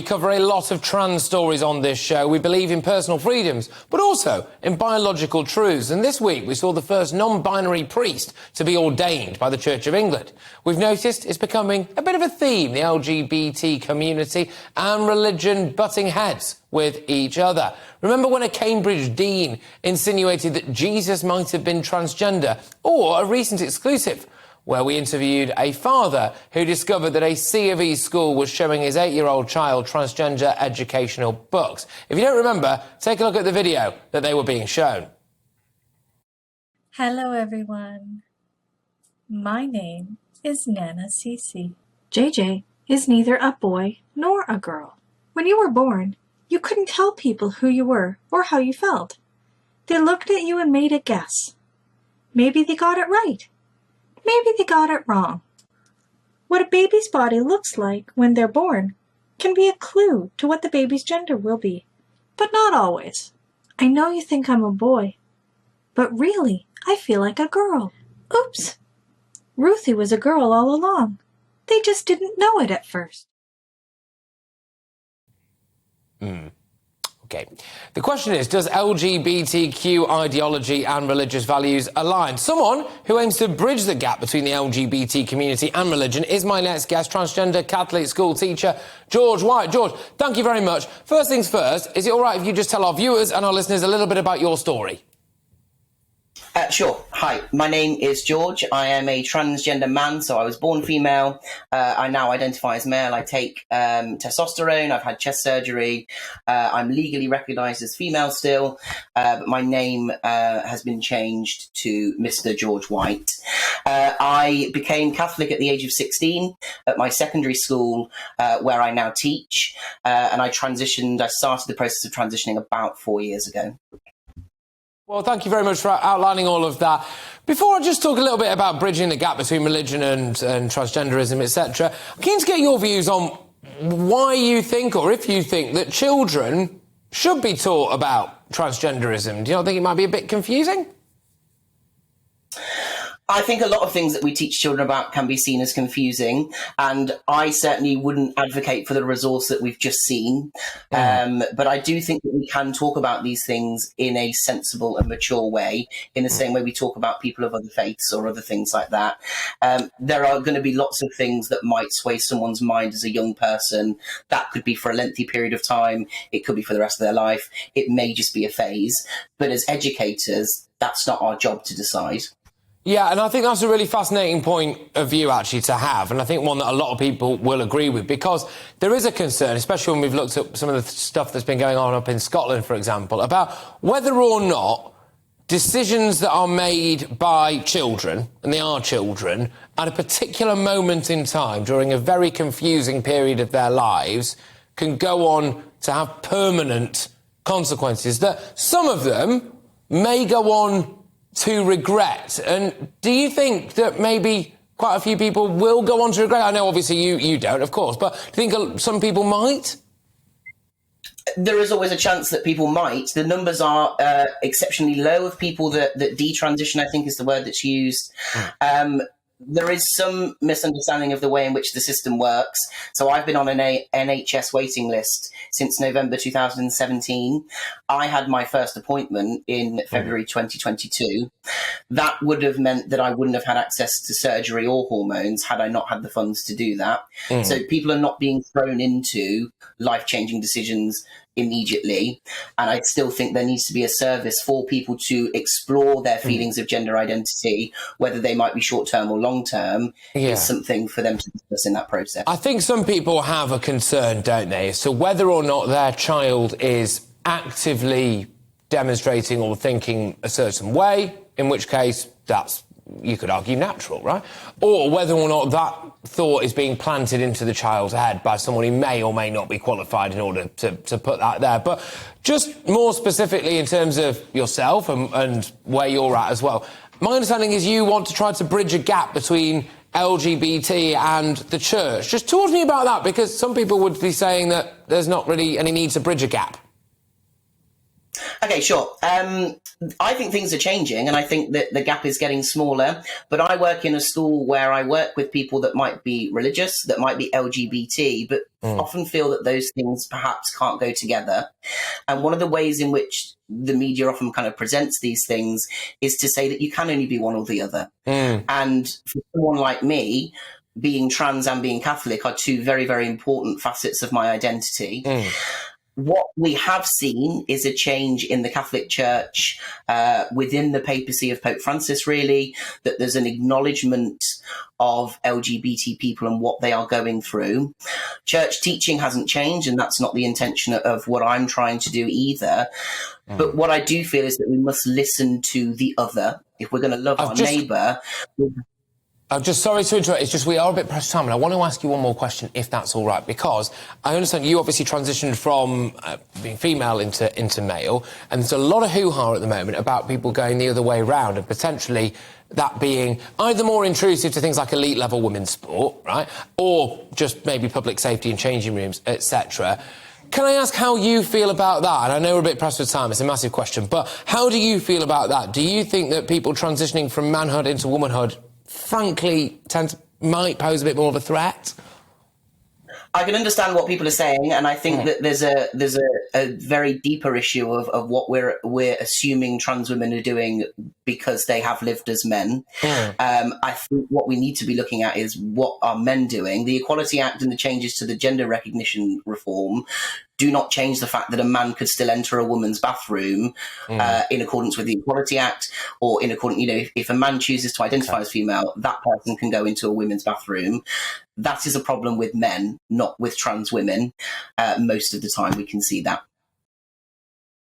cover a lot of trans stories on this show. We believe in personal freedoms, but also in biological truths. And this week we saw the first non-binary priest to be ordained by the Church of England. We've noticed it's becoming a bit of a theme, the LGBT community and religion butting heads with each other. Remember when a Cambridge dean insinuated that Jesus might have been transgender? Or a recent exclusive where we interviewed a father who discovered that a C of E school was showing his 8-year-old child transgender educational books. If you don't remember, take a look at the video that they were being shown. Hello everyone. My name is Nana Cece. JJ is neither a boy nor a girl. When you were born, you couldn't tell people who you were or how you felt. They looked at you and made a guess. Maybe they got it right. Maybe they got it wrong. What a baby's body looks like when they're born can be a clue to what the baby's gender will be, but not always. I know you think I'm a boy, but really, I feel like a girl. Oops! Ruthie was a girl all along. They just didn't know it at first. Okay. The question is, does LGBTQ ideology and religious values align? Someone who aims to bridge the gap between the LGBT community and religion is my next guest, transgender Catholic school teacher George White. George, thank you very much. First things first, is it all right if you just tell our viewers and our listeners a little bit about your story? Sure. Hi, my name is George. I am a transgender man, so I was born female. I now identify as male. I take testosterone. I've had chest surgery. I'm legally recognised as female still, but my name has been changed to Mr. George White. I became Catholic at the age of 16 at my secondary school, where I now teach, and I started the process of transitioning about 4 years ago. Well, thank you very much for outlining all of that. Before I just talk a little bit about bridging the gap between religion and transgenderism, etc., I'm keen to get your views on why you think, or if you think, that children should be taught about transgenderism. Do you not think it might be a bit confusing? I think a lot of things that we teach children about can be seen as confusing, and I certainly wouldn't advocate for the resource that we've just seen. But I do think that we can talk about these things in a sensible and mature way, in the same way we talk about people of other faiths or other things like that. There are going to be lots of things that might sway someone's mind as a young person. That could be for a lengthy period of time. It could be for the rest of their life. It may just be a phase. But as educators, that's not our job to decide. Yeah, and I think that's a really fascinating point of view, actually, to have, and I think one that a lot of people will agree with, because there is a concern, especially when we've looked at some of the stuff that's been going on up in Scotland, for example, about whether or not decisions that are made by children, and they are children, at a particular moment in time during a very confusing period of their lives can go on to have permanent consequences, that some of them may go on to regret. And do you think that maybe quite a few people will go on to regret? I know obviously you don't, of course, but do you think some people might? There is always a chance that people might. The numbers are exceptionally low of people that detransition, I think is the word that's used. There is some misunderstanding of the way in which the system works. So I've been on an NHS waiting list since November 2017. I had my first appointment in February 2022. That would have meant that I wouldn't have had access to surgery or hormones had I not had the funds to do that. So people are not being thrown into life-changing decisions immediately, and I still think there needs to be a service for people to explore their feelings of gender identity, whether they might be short-term or long-term, is something for them to discuss in that process. I think some people have a concern, don't they, as to whether or not their child is actively demonstrating or thinking a certain way, in which case that's, you could argue, natural, right? Or whether or not that thought is being planted into the child's head by someone who may or may not be qualified in order to put that there. But just more specifically in terms of yourself and where you're at as well, my understanding is you want to try to bridge a gap between LGBT and the church. Just talk to me about that, because some people would be saying that there's not really any need to bridge a gap. Okay, sure. I think things are changing, and I think that the gap is getting smaller. But I work in a school where I work with people that might be religious, that might be LGBT, but often feel that those things perhaps can't go together. And one of the ways in which the media often kind of presents these things is to say that you can only be one or the other. And for someone like me, being trans and being Catholic are two very, very important facets of my identity. What we have seen is a change in the Catholic Church within the papacy of Pope Francis, really, that there's an acknowledgement of LGBT people and what they are going through. Church teaching hasn't changed, and that's not the intention of what I'm trying to do either. But what I do feel is that we must listen to the other. If we're going to love our neighbour... I'm just sorry to interrupt. It's just we are a bit pressed for time, and I want to ask you one more question, if that's all right, because I understand you obviously transitioned from being female into male, and there's a lot of hoo-ha at the moment about people going the other way around, and potentially that being either more intrusive to things like elite-level women's sport, right, or just maybe public safety and changing rooms, etc. Can I ask how you feel about that? And I know we're a bit pressed for time, it's a massive question, but how do you feel about that? Do you think that people transitioning from manhood into womanhood frankly might pose a bit more of a threat? I can understand what people are saying, and I think that there's a very deeper issue of what we're assuming trans women are doing because they have lived as men. I think what we need to be looking at is what are men doing. The Equality Act and the changes to the gender recognition reform do not change the fact that a man could still enter a woman's bathroom in accordance with the Equality Act, or in accordance, if a man chooses to identify as female, that person can go into a women's bathroom. That is a problem with men, not with trans women. Most of the time we can see that.